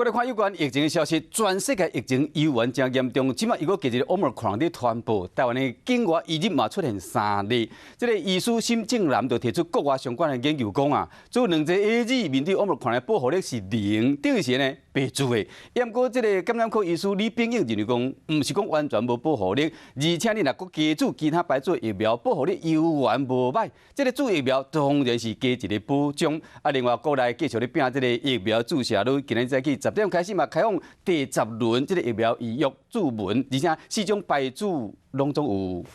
过来看有关疫情的消息，全世界疫情依然真严重。即马又个一个 Omicron 的传播，台湾的境外一日嘛出现3例。这个医师沈正南就提出国外相关的研究讲啊，做两剂 AZ 面对 Omicron 的保护力是0，等于是呢白做的。不过这个感染科医师李炳英认为讲，唔是讲完全无保护力，而且你若搁加注其他牌子疫苗，保护力依然无歹。这个注疫苗当然是加一个补充。啊，另外国内继续咧拼这个疫苗注射率，今日早起10点开始嘛，开放第10轮这个疫苗预约注文，而且4种牌子拢总有。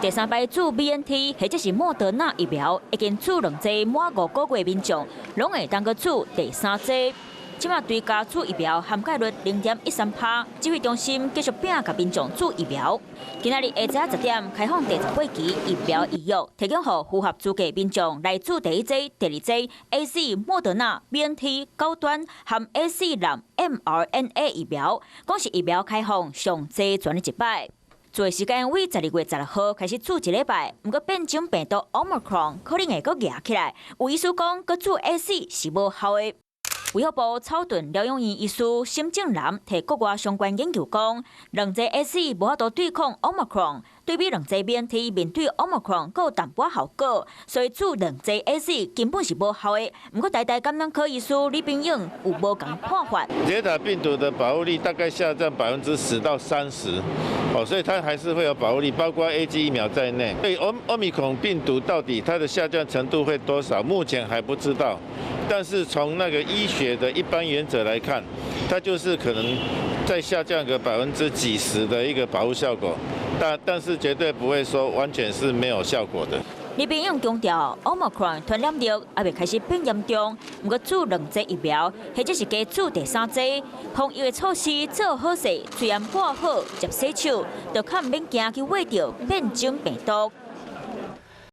第3排注 BNT 或者是莫德纳疫苗，已经注2剂，满5个月民众拢会当个注第3剂。即马对加注疫苗涵盖率0.13%，指挥中心继续拼甲民众注疫苗。今仔日下午10点开放第18期疫苗预约，提供予符合资格民众来注第1剂、第2剂 AZ、莫德纳、BNT 高端含 AZ 蓝 mRNA 疫苗，讲是疫苗开放上济全日1摆。做时间为12月16号开始注1礼拜，不过变种病毒 Omicron 可能会搁压起来。有医师讲，搁注 AZ 是无效的。卫福部草屯疗养院医师沈正南提国外相关研究讲，2剂 AZ 无法度对抗 Omicron， 对比2剂 BNT 面对 Omicron 有淡薄效果，所以注2剂 AZ 根本是无效的。不过台大感染科医师李炳英有无共看法？捷打病毒的保护力大概下降10%到30%，所以它还是会有保护力，包括 AZ 疫苗在内。对Omicron 病毒到底它的下降程度会多少，目前还不知道。但是从那个医学的一般原则来看，它就是可能再下降个几十的一个保护效果，但是绝对不会说完全是没有效果的。李炳英强调 ，Omicron 传染力还未开始变严重，不过注2剂疫苗，或者是加注第3剂，防疫的措施做好势，虽然挂好、接洗手，就较唔免惊去喂到变种病毒。